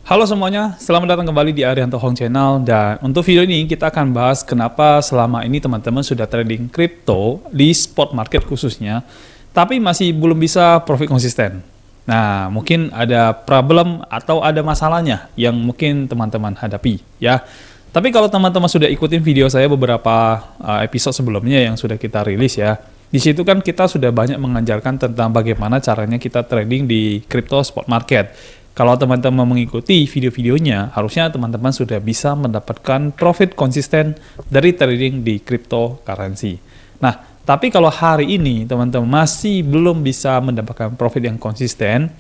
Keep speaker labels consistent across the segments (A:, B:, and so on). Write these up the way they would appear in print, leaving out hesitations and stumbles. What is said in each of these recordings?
A: Halo semuanya, selamat datang kembali di Arianto Hong Channel. Dan untuk video ini kita akan bahas kenapa selama ini teman-teman sudah trading kripto di spot market khususnya, tapi masih belum bisa profit konsisten. Nah, mungkin ada problem atau ada masalahnya yang mungkin teman-teman hadapi ya. Tapi kalau teman-teman sudah ikutin video saya beberapa episode sebelumnya yang sudah kita rilis ya, di situ kan kita sudah banyak mengajarkan tentang bagaimana caranya kita trading di crypto spot market. Kalau teman-teman mengikuti video-videonya, harusnya teman-teman sudah bisa mendapatkan profit konsisten dari trading di cryptocurrency. Nah, tapi kalau hari ini teman-teman masih belum bisa mendapatkan profit yang konsisten,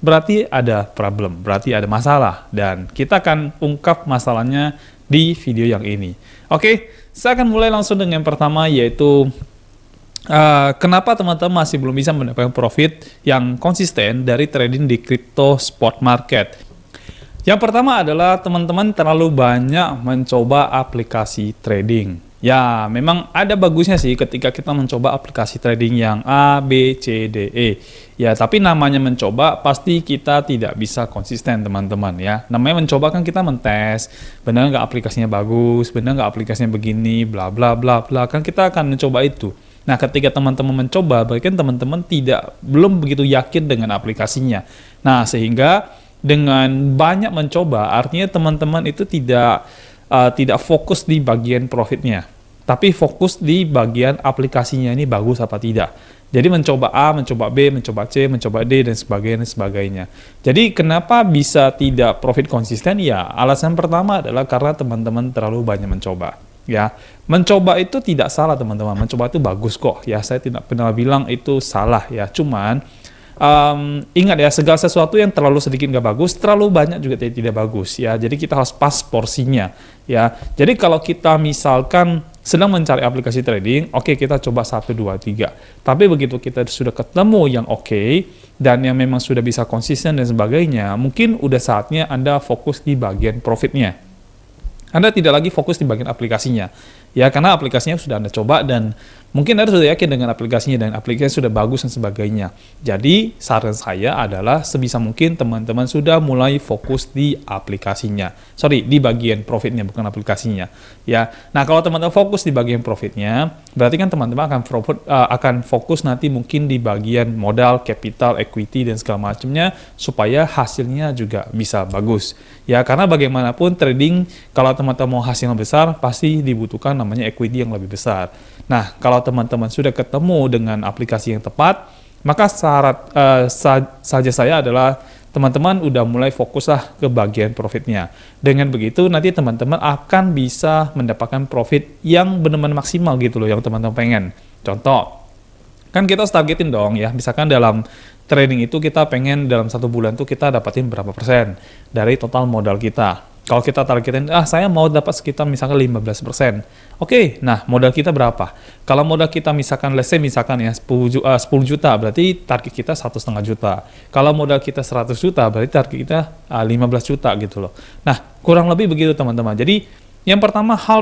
A: berarti ada problem, berarti ada masalah. Dan kita akan ungkap masalahnya di video yang ini. Oke, saya akan mulai langsung dengan yang pertama, yaitu kenapa teman-teman masih belum bisa mendapatkan profit yang konsisten dari trading di crypto spot market. Yang pertama adalah teman-teman terlalu banyak mencoba aplikasi trading. Ya, memang ada bagusnya sih ketika kita mencoba aplikasi trading yang A, B, C, D, E. Ya, tapi namanya mencoba pasti kita tidak bisa konsisten teman-teman ya. Namanya mencoba kan kita mentes, benar nggak aplikasinya bagus, benar nggak aplikasinya begini, bla bla bla bla. Kan kita akan mencoba itu. Nah, ketika teman-teman mencoba, berarti kan teman-teman belum begitu yakin dengan aplikasinya. Nah, sehingga dengan banyak mencoba, artinya teman-teman itu tidak fokus di bagian profitnya, tapi fokus di bagian aplikasinya ini bagus apa tidak. Jadi mencoba A, mencoba B, mencoba C, mencoba D, dan sebagainya. Jadi kenapa bisa tidak profit konsisten? Ya, alasan pertama adalah karena teman-teman terlalu banyak mencoba. Ya, mencoba itu tidak salah teman-teman, mencoba itu bagus kok ya, saya tidak pernah bilang itu salah ya, cuman ingat ya, segala sesuatu yang terlalu sedikit nggak bagus, terlalu banyak juga tidak bagus ya, jadi kita harus pas porsinya ya. Jadi kalau kita misalkan sedang mencari aplikasi trading, oke, kita coba 1, 2, 3, tapi begitu kita sudah ketemu yang oke, dan yang memang sudah bisa konsisten dan sebagainya, mungkin udah saatnya Anda fokus di bagian profitnya. Anda tidak lagi fokus di bagian aplikasinya. Ya, karena aplikasinya sudah Anda coba dan mungkin Anda sudah yakin dengan aplikasinya dan aplikasinya sudah bagus dan sebagainya. Jadi, saran saya adalah sebisa mungkin teman-teman sudah mulai fokus di aplikasinya. Sorry, di bagian profitnya, bukan aplikasinya. Ya. Nah, kalau teman-teman fokus di bagian profitnya, berarti kan teman-teman akan fokus nanti mungkin di bagian modal, capital, equity, dan segala macamnya supaya hasilnya juga bisa bagus. Ya, karena bagaimanapun trading, kalau teman-teman mau hasil yang besar, pasti dibutuhkan namanya equity yang lebih besar. Nah, kalau teman-teman sudah ketemu dengan aplikasi yang tepat, maka syarat saja saya adalah teman-teman udah mulai fokuslah ke bagian profitnya. Dengan begitu, nanti teman-teman akan bisa mendapatkan profit yang benar-benar maksimal gitu loh, yang teman-teman pengen. Contoh, kan kita targetin dong ya, misalkan dalam trading itu kita pengen dalam 1 bulan tuh kita dapatin berapa persen dari total modal kita. Kalau kita targetin, saya mau dapat sekitar misalkan 15%. Oke, nah modal kita berapa? Kalau modal kita misalkan, let's say misalkan ya 10 juta, berarti target kita 1,5 juta. Kalau modal kita 100 juta, berarti target kita 15 juta gitu loh. Nah, kurang lebih begitu teman-teman. Jadi, hal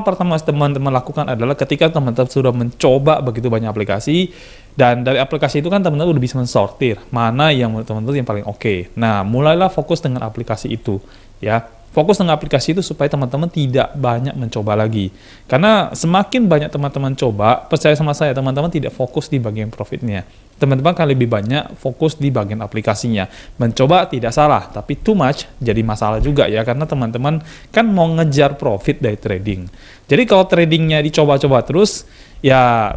A: pertama teman-teman lakukan adalah ketika teman-teman sudah mencoba begitu banyak aplikasi, dan dari aplikasi itu kan teman-teman udah bisa mensortir mana yang menurut teman-teman yang paling oke. Nah, mulailah fokus dengan aplikasi itu ya. Fokus dengan aplikasi itu supaya teman-teman tidak banyak mencoba lagi. Karena semakin banyak teman-teman coba, percaya sama saya, teman-teman tidak fokus di bagian profitnya. Teman-teman akan lebih banyak fokus di bagian aplikasinya. Mencoba tidak salah, tapi too much jadi masalah juga ya, karena teman-teman kan mau ngejar profit dari trading. Jadi kalau tradingnya dicoba-coba terus, ya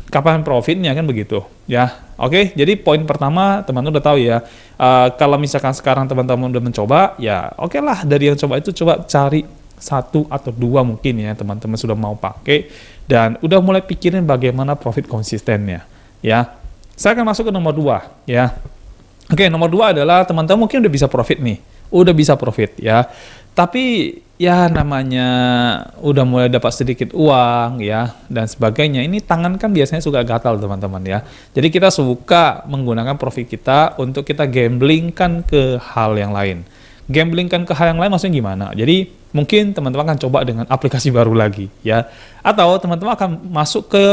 A: kapan profitnya kan begitu ya. Oke, jadi poin pertama teman-teman udah tahu ya, kalau misalkan sekarang teman-teman udah mencoba, ya oke lah, dari yang coba itu coba cari 1 atau 2 mungkin ya teman-teman sudah mau pakai dan udah mulai pikirin bagaimana profit konsistennya ya. Saya akan masuk ke nomor 2 ya. Oke, nomor 2 adalah teman-teman mungkin udah bisa profit nih, udah bisa profit ya, tapi ya namanya udah mulai dapat sedikit uang ya dan sebagainya, ini tangan kan biasanya suka gatal teman-teman ya. Jadi kita suka menggunakan profit kita untuk kita gamblingkan ke hal yang lain. Gamblingkan ke hal yang lain maksudnya gimana? Jadi mungkin teman-teman akan coba dengan aplikasi baru lagi ya, atau teman-teman akan masuk ke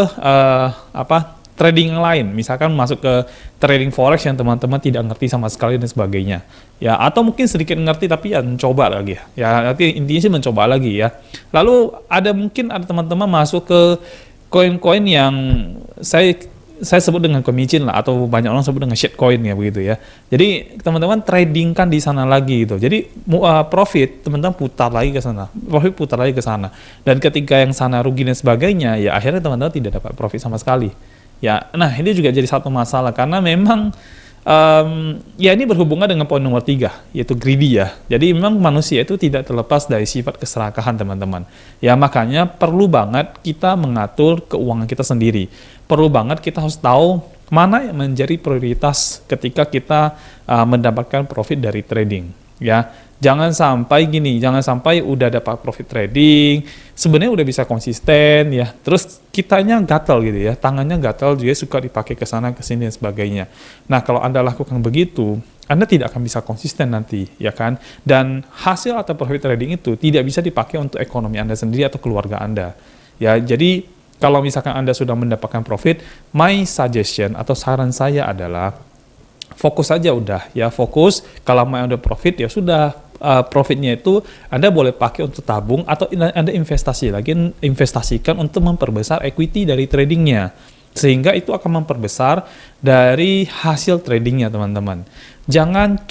A: trading yang lain, misalkan masuk ke trading forex yang teman-teman tidak ngerti sama sekali dan sebagainya. Ya, atau mungkin sedikit ngerti tapi ya mencoba lagi ya. Ya, nanti intinya sih mencoba lagi ya. Lalu mungkin ada teman-teman masuk ke koin-koin yang saya sebut dengan koin micin lah, atau banyak orang sebut dengan shitcoin ya begitu ya. Jadi teman-teman trading kan di sana lagi gitu. Jadi profit teman-teman putar lagi ke sana, profit putar lagi ke sana. Dan ketika yang sana rugi dan sebagainya, ya akhirnya teman-teman tidak dapat profit sama sekali. Ya, nah ini juga jadi satu masalah karena memang ya ini berhubungan dengan poin nomor 3, yaitu greedy ya. Jadi memang manusia itu tidak terlepas dari sifat keserakahan teman-teman. Ya makanya perlu banget kita mengatur keuangan kita sendiri. Perlu banget kita harus tahu mana yang menjadi prioritas ketika kita mendapatkan profit dari trading. Ya, jangan sampai gini, jangan sampai udah dapat profit trading, sebenarnya udah bisa konsisten ya, terus kitanya gatal gitu ya, tangannya gatal juga suka dipakai ke sana ke sini dan sebagainya. Nah, kalau Anda lakukan begitu, Anda tidak akan bisa konsisten nanti, ya kan? Dan hasil atau profit trading itu tidak bisa dipakai untuk ekonomi Anda sendiri atau keluarga Anda. Ya, jadi kalau misalkan Anda sudah mendapatkan profit, my suggestion atau saran saya adalah fokus aja udah ya, fokus. Kalau mau ada profit ya sudah, profitnya itu Anda boleh pakai untuk tabung atau Anda investasikan untuk memperbesar equity dari tradingnya, sehingga itu akan memperbesar dari hasil tradingnya teman-teman. Jangan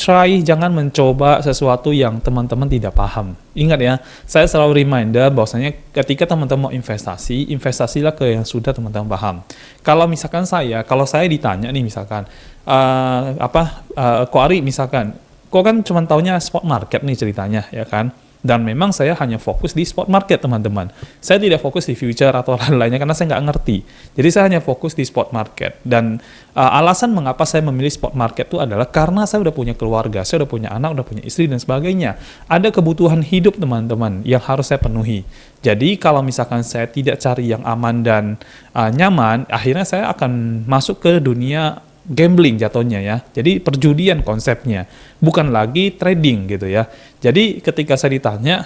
A: mencoba sesuatu yang teman-teman tidak paham. Ingat ya, saya selalu reminder bahwasanya ketika teman-teman mau investasilah ke yang sudah teman-teman paham. Kalau saya ditanya nih misalkan, Ko Ari misalkan, kok kan cuma taunya spot market nih ceritanya ya kan, dan memang saya hanya fokus di spot market teman-teman, saya tidak fokus di future atau lain-lainnya karena saya nggak ngerti. Jadi saya hanya fokus di spot market, dan alasan mengapa saya memilih spot market itu adalah karena saya udah punya keluarga, saya udah punya anak, udah punya istri dan sebagainya, ada kebutuhan hidup teman-teman yang harus saya penuhi. Jadi kalau misalkan saya tidak cari yang aman dan nyaman, akhirnya saya akan masuk ke dunia gambling jatuhnya ya. Jadi perjudian konsepnya, bukan lagi trading gitu ya. Jadi ketika saya ditanya,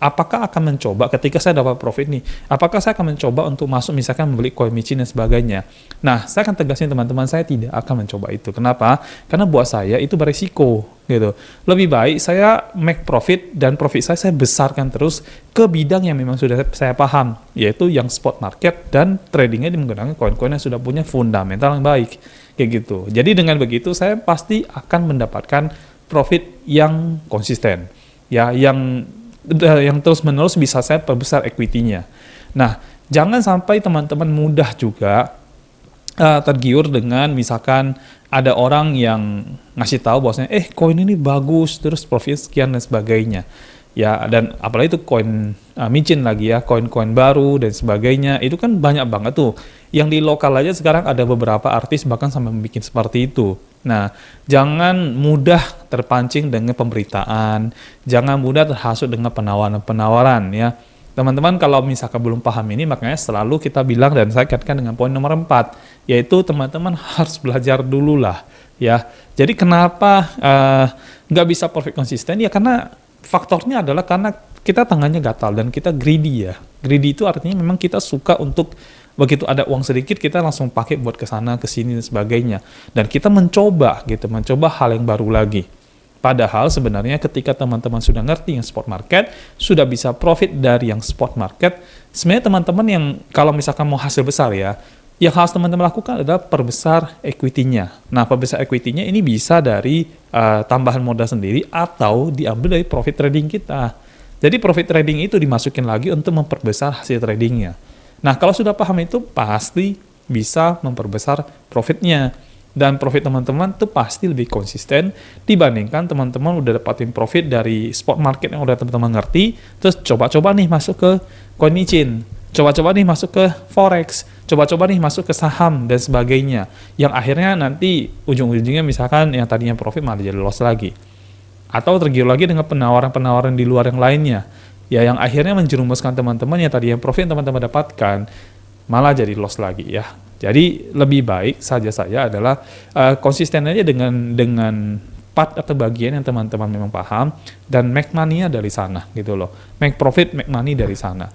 A: apakah akan mencoba ketika saya dapat profit nih, apakah saya akan mencoba untuk masuk misalkan membeli koin micin dan sebagainya. Nah, saya akan tegasin teman-teman, saya tidak akan mencoba itu. Kenapa? Karena buat saya itu beresiko gitu. Lebih baik saya make profit, dan profit saya besarkan terus ke bidang yang memang sudah saya paham, yaitu yang spot market dan tradingnya menggunakan koin-koin yang sudah punya fundamental yang baik. Kayak gitu. Jadi dengan begitu saya pasti akan mendapatkan profit yang konsisten. Ya, yang terus-menerus bisa saya perbesar equity-nya. Nah, jangan sampai teman-teman mudah juga tergiur dengan misalkan ada orang yang ngasih tahu bahwasanya koin ini bagus, terus profit sekian dan sebagainya. Ya, dan apalagi itu koin micin lagi ya, koin-koin baru dan sebagainya, itu kan banyak banget tuh. Yang di lokal aja sekarang ada beberapa artis bahkan sampai membuat seperti itu. Nah, jangan mudah terpancing dengan pemberitaan, jangan mudah terhasut dengan penawaran-penawaran ya. Teman-teman kalau misalkan belum paham ini, makanya selalu kita bilang dan saya kaitkan dengan poin nomor 4, yaitu teman-teman harus belajar dulu lah ya. Jadi kenapa nggak bisa profit konsisten? Ya karena faktornya adalah karena kita tangannya gatal dan kita greedy ya. Greedy itu artinya memang kita suka untuk begitu ada uang sedikit kita langsung pakai buat kesana kesini dan sebagainya, dan kita mencoba hal yang baru lagi. Padahal sebenarnya ketika teman-teman sudah ngerti yang spot market, sudah bisa profit dari yang spot market, sebenarnya teman-teman yang kalau misalkan mau hasil besar ya, yang harus teman-teman lakukan adalah perbesar equity-nya. Nah, perbesar equity-nya ini bisa dari tambahan modal sendiri atau diambil dari profit trading kita. Jadi profit trading itu dimasukin lagi untuk memperbesar hasil tradingnya. Nah, kalau sudah paham itu pasti bisa memperbesar profitnya. Dan profit teman-teman itu pasti lebih konsisten dibandingkan teman-teman udah dapatin profit dari spot market yang udah teman-teman ngerti, terus coba-coba nih masuk ke koin micin, coba-coba nih masuk ke forex, coba-coba nih masuk ke saham dan sebagainya. Yang akhirnya nanti ujung-ujungnya misalkan yang tadinya profit malah jadi loss lagi. Atau tergiur lagi dengan penawaran-penawaran di luar yang lainnya. Ya, yang akhirnya menjerumuskan teman-teman yang tadi yang profit yang teman-teman dapatkan malah jadi loss lagi ya. Jadi lebih baik saja saya adalah konsisten aja dengan part atau bagian yang teman-teman memang paham, dan make money-nya dari sana gitu loh. Make profit, make money dari sana.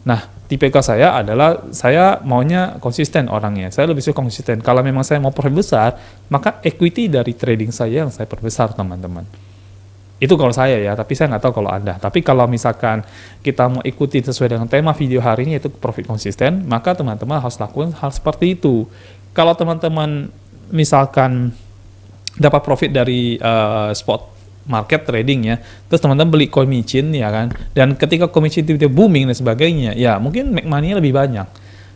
A: Nah, tipikal saya adalah saya maunya konsisten orangnya. Saya lebih suka konsisten. Kalau memang saya mau profit besar, maka equity dari trading saya yang saya perbesar, teman-teman. Itu kalau saya ya, tapi saya nggak tahu kalau Anda. Tapi kalau misalkan kita mau ikuti sesuai dengan tema video hari ini, yaitu profit konsisten, maka teman-teman harus lakukan hal seperti itu. Kalau teman-teman misalkan dapat profit dari spot market trading ya, terus teman-teman beli coin micin ya kan, dan ketika coin micin tiba-tiba booming dan sebagainya, ya mungkin make money-nya lebih banyak.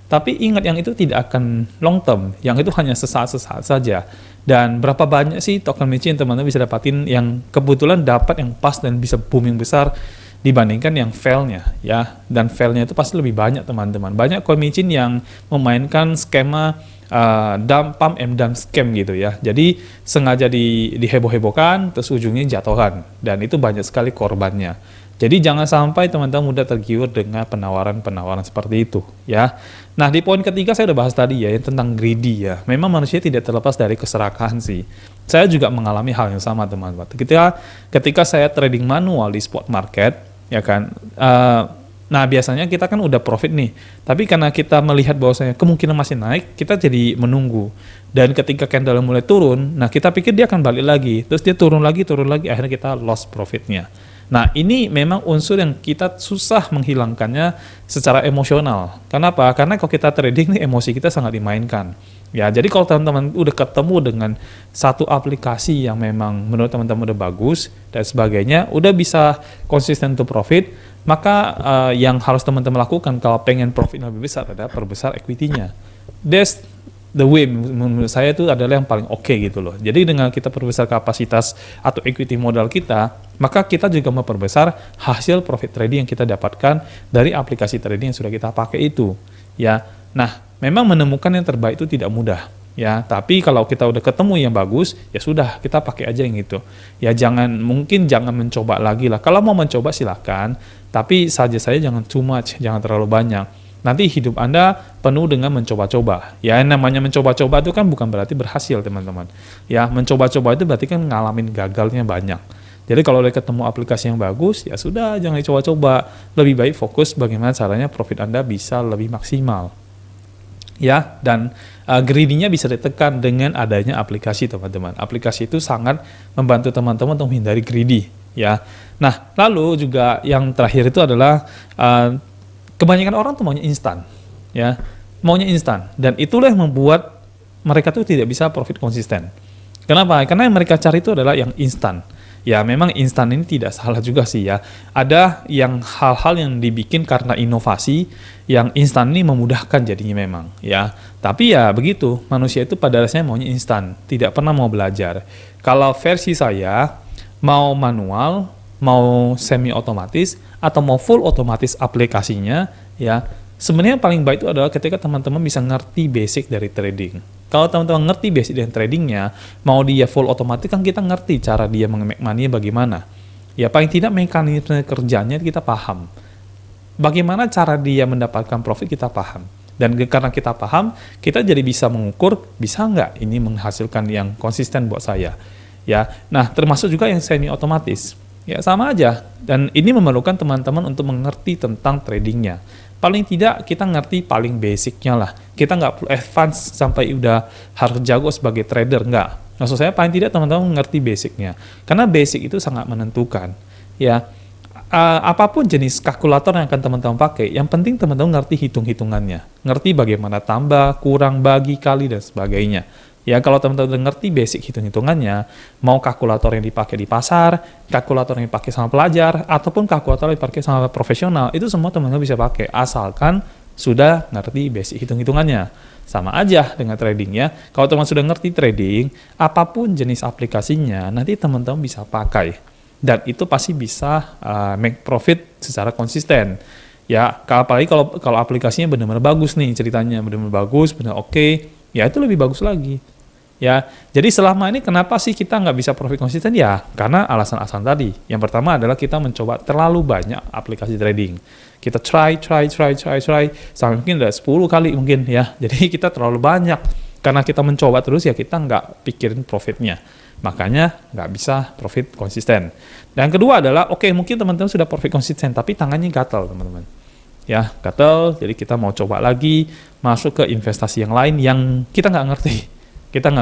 A: Tapi ingat, yang itu tidak akan long term, yang itu hanya sesaat-sesaat saja. Dan berapa banyak sih token micin teman-teman bisa dapatin yang kebetulan dapat yang pas dan bisa booming besar dibandingkan yang fail-nya ya, dan fail-nya itu pasti lebih banyak, teman-teman. Banyak coin micin yang memainkan skema dump, pump and dump scam gitu ya. Jadi sengaja diheboh-hebohkan, terus ujungnya jatuhkan. Dan itu banyak sekali korbannya. Jadi jangan sampai teman-teman mudah tergiur dengan penawaran-penawaran seperti itu ya. Nah, di poin ketiga saya udah bahas tadi ya, yang tentang greedy ya. Memang manusia tidak terlepas dari keserakahan sih. Saya juga mengalami hal yang sama, teman-teman. Ketika saya trading manual di spot market, ya kan, nah, biasanya kita kan udah profit nih, tapi karena kita melihat bahwasanya kemungkinan masih naik, kita jadi menunggu. Dan ketika candle mulai turun, nah kita pikir dia akan balik lagi, terus dia turun lagi, akhirnya kita lost profitnya. Nah, ini memang unsur yang kita susah menghilangkannya secara emosional. Kenapa? Karena kalau kita trading nih, emosi kita sangat dimainkan. Ya, jadi kalau teman-teman udah ketemu dengan satu aplikasi yang memang menurut teman-teman udah bagus dan sebagainya, udah bisa konsisten untuk profit, maka yang harus teman-teman lakukan kalau pengen profit lebih besar adalah perbesar equity-nya. That's the way, menurut saya itu adalah yang paling oke gitu loh. Jadi dengan kita perbesar kapasitas atau equity modal kita, maka kita juga memperbesar hasil profit trading yang kita dapatkan dari aplikasi trading yang sudah kita pakai itu. Ya, nah memang menemukan yang terbaik itu tidak mudah. Ya, tapi kalau kita udah ketemu yang bagus, ya sudah, kita pakai aja yang itu. Ya, mungkin jangan mencoba lagi lah. Kalau mau mencoba silakan, tapi saja saya jangan too much, jangan terlalu banyak. Nanti hidup Anda penuh dengan mencoba-coba. Ya, namanya mencoba-coba itu kan bukan berarti berhasil, teman-teman. Ya, mencoba-coba itu berarti kan ngalamin gagalnya banyak. Jadi kalau udah ketemu aplikasi yang bagus, ya sudah, jangan dicoba-coba. Lebih baik fokus bagaimana caranya profit Anda bisa lebih maksimal. Ya, dan greedy-nya bisa ditekan dengan adanya aplikasi, teman-teman. Aplikasi itu sangat membantu teman-teman untuk menghindari greedy, ya. Nah, lalu juga yang terakhir itu adalah kebanyakan orang tuh maunya instan, ya. Maunya instan, dan itulah yang membuat mereka tuh tidak bisa profit konsisten. Kenapa? Karena yang mereka cari itu adalah yang instan. Ya, memang instan ini tidak salah juga sih ya. Ada yang hal-hal yang dibikin karena inovasi, yang instan ini memudahkan jadinya memang ya. Tapi ya begitu, manusia itu pada dasarnya maunya instan, tidak pernah mau belajar. Kalau versi saya, mau manual, mau semi otomatis, atau mau full otomatis aplikasinya, ya sebenarnya yang paling baik itu adalah ketika teman-teman bisa ngerti basic dari trading. Kalau teman-teman ngerti basic dari tradingnya, mau dia full otomatis kan kita ngerti cara dia make money bagaimana. Ya paling tidak mekanisme kerjanya kita paham. Bagaimana cara dia mendapatkan profit kita paham. Dan karena kita paham, kita jadi bisa mengukur, bisa nggak ini menghasilkan yang konsisten buat saya. Ya, nah termasuk juga yang semi otomatis. Ya sama aja. Dan ini memerlukan teman-teman untuk mengerti tentang tradingnya. Paling tidak kita ngerti paling basicnya lah. Kita nggak perlu advance sampai udah harus jago sebagai trader, nggak. Maksud saya paling tidak teman-teman mengerti basicnya. Karena basic itu sangat menentukan. Ya, apapun jenis kalkulator yang akan teman-teman pakai, yang penting teman-teman ngerti hitung-hitungannya. Ngerti bagaimana tambah, kurang, bagi, kali, dan sebagainya. Ya, kalau teman-teman ngerti basic hitung-hitungannya, mau kalkulator yang dipakai di pasar, kalkulator yang dipakai sama pelajar, ataupun kalkulator yang dipakai sama profesional, itu semua teman-teman bisa pakai, asalkan sudah ngerti basic hitung-hitungannya. Sama aja dengan trading ya. Kalau teman sudah ngerti trading, apapun jenis aplikasinya, nanti teman-teman bisa pakai. Dan itu pasti bisa make profit secara konsisten. Ya, apalagi kalau aplikasinya benar-benar bagus nih ceritanya, benar-benar bagus, benar oke, ya itu lebih bagus lagi. Ya, jadi selama ini kenapa sih kita nggak bisa profit konsisten? Ya, karena alasan-alasan tadi. Yang pertama adalah kita mencoba terlalu banyak aplikasi trading. Kita try, sampai mungkin udah 10 kali mungkin ya. Jadi kita terlalu banyak. Karena kita mencoba terus ya kita nggak pikirin profitnya. Makanya nggak bisa profit konsisten. Dan kedua adalah, oke, mungkin teman-teman sudah profit konsisten, tapi tangannya gatal, teman-teman. ya gatel, jadi kita mau coba lagi masuk ke investasi yang lain yang kita nggak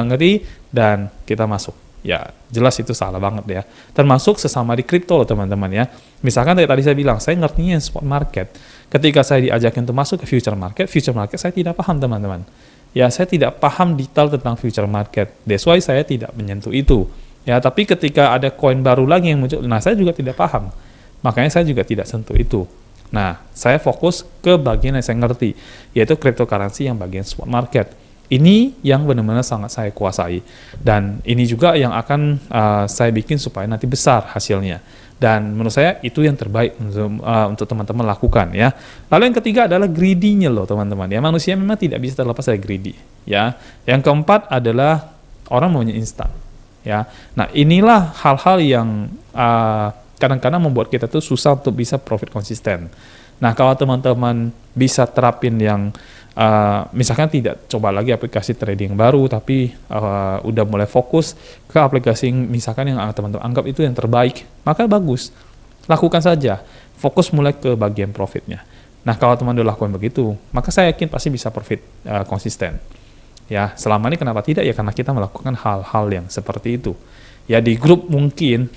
A: ngerti dan kita masuk. Ya jelas itu salah banget ya, termasuk sesama di kripto loh teman-teman ya. Misalkan tadi saya bilang saya ngertinya spot market, ketika saya diajakin untuk masuk ke future market saya tidak paham teman-teman ya, saya tidak paham detail tentang future market, that's why saya tidak menyentuh itu ya. Tapi ketika ada koin baru lagi yang muncul, nah saya juga tidak paham, makanya saya juga tidak sentuh itu. Nah, saya fokus ke bagian yang saya ngerti, yaitu cryptocurrency yang bagian spot market. Ini yang benar-benar sangat saya kuasai. Dan ini juga yang akan saya bikin supaya nanti besar hasilnya. Dan menurut saya itu yang terbaik untuk teman-teman lakukan ya. Lalu yang ketiga adalah greedy-nya loh teman-teman. Ya, manusia memang tidak bisa terlepas dari greedy. Ya. Yang keempat adalah orang maunya instan. Ya. Nah, inilah hal-hal yang kadang-kadang membuat kita tuh susah untuk bisa profit konsisten. Nah, kalau teman-teman bisa terapin yang misalkan tidak coba lagi aplikasi trading baru, tapi udah mulai fokus ke aplikasi misalkan yang teman-teman anggap itu yang terbaik, maka bagus. Lakukan saja. Fokus mulai ke bagian profitnya. Nah, kalau teman udah lakukan begitu, maka saya yakin pasti bisa profit konsisten. Ya, selama ini kenapa tidak? Ya karena kita melakukan hal-hal yang seperti itu. Ya di grup mungkin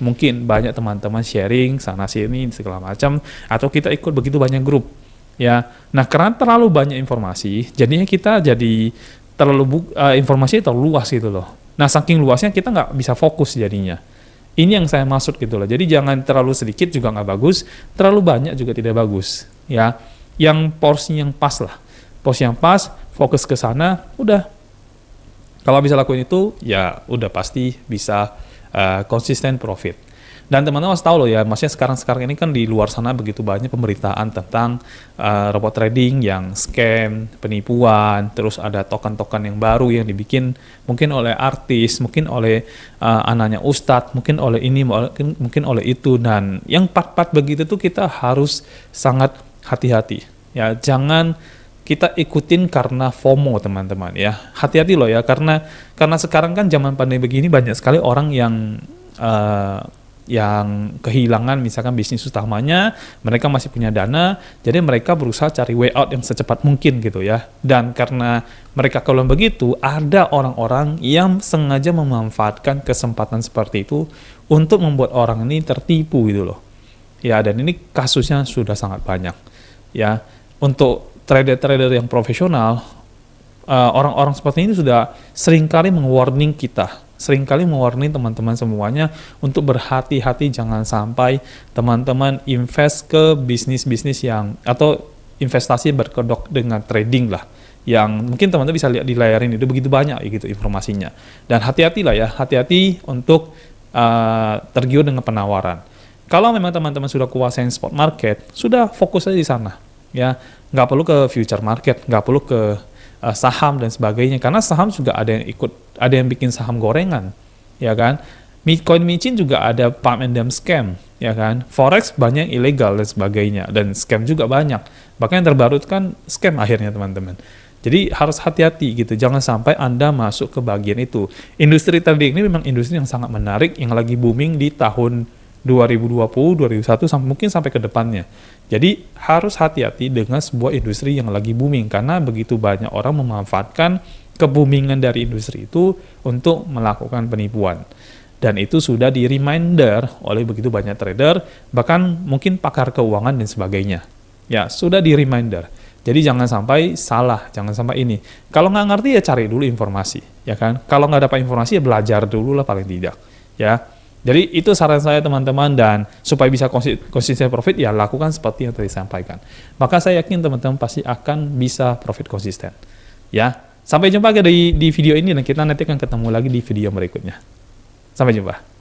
A: banyak teman-teman sharing sana sini segala macam, atau kita ikut begitu banyak grup. Ya, nah karena terlalu banyak informasi, jadinya kita jadi informasinya terlalu luas gitu loh. Nah saking luasnya kita nggak bisa fokus jadinya. Ini yang saya maksud gitu loh. Jadi jangan terlalu sedikit juga nggak bagus, terlalu banyak juga tidak bagus. Ya, yang porsi yang pas lah, porsi yang pas, fokus ke sana, udah. Kalau bisa lakuin itu, ya udah pasti bisa konsisten profit. Dan teman-teman harus tahu loh ya, maksudnya sekarang ini kan di luar sana begitu banyak pemberitaan tentang robot trading yang scam, penipuan, terus ada token-token yang baru yang dibikin mungkin oleh artis, mungkin oleh anaknya ustadz, mungkin oleh ini, mungkin oleh itu, dan yang part-part begitu tuh kita harus sangat hati-hati. Ya, jangan kita ikutin karena FOMO teman-teman ya. Hati-hati loh ya, karena sekarang kan zaman pandemi begini banyak sekali orang yang kehilangan misalkan bisnis utamanya, mereka masih punya dana, jadi mereka berusaha cari way out yang secepat mungkin gitu ya. Dan karena mereka kalau begitu, ada orang-orang yang sengaja memanfaatkan kesempatan seperti itu untuk membuat orang ini tertipu gitu loh. Ya, dan ini kasusnya sudah sangat banyak. Ya, untuk trader-trader yang profesional, orang-orang seperti ini sudah seringkali meng-warning kita, seringkali mewarnai teman-teman semuanya untuk berhati-hati jangan sampai teman-teman invest ke bisnis-bisnis yang atau investasi berkedok dengan trading lah, yang mungkin teman-teman bisa lihat di layar ini, itu begitu banyak gitu informasinya. Dan hati-hatilah ya, hati-hati untuk tergiur dengan penawaran. Kalau memang teman-teman sudah kuasain spot market, sudah fokus aja di sana ya, nggak perlu ke future market, nggak perlu ke saham dan sebagainya, karena saham juga ada yang bikin saham gorengan, ya kan. Coin micin juga ada pump and dump scam, ya kan. Forex banyak ilegal dan sebagainya, dan scam juga banyak. Bahkan yang terbaru itu kan scam akhirnya teman-teman. Jadi harus hati-hati gitu, jangan sampai Anda masuk ke bagian itu. Industri trading ini memang industri yang sangat menarik, yang lagi booming di tahun 2020, 2021, mungkin sampai ke depannya. Jadi harus hati-hati dengan sebuah industri yang lagi booming, karena begitu banyak orang memanfaatkan keboomingan dari industri itu untuk melakukan penipuan. Dan itu sudah di-reminder oleh begitu banyak trader, bahkan mungkin pakar keuangan dan sebagainya. Ya, sudah di-reminder. Jadi jangan sampai salah, jangan sampai ini. Kalau nggak ngerti ya cari dulu informasi, ya kan. Kalau nggak dapat informasi ya belajar dulu lah paling tidak, ya. Jadi itu saran saya teman-teman, dan supaya bisa konsisten profit ya lakukan seperti yang tadi sampaikan. Maka saya yakin teman-teman pasti akan bisa profit konsisten. Ya, sampai jumpa di video ini, dan kita nanti akan ketemu lagi di video berikutnya. Sampai jumpa.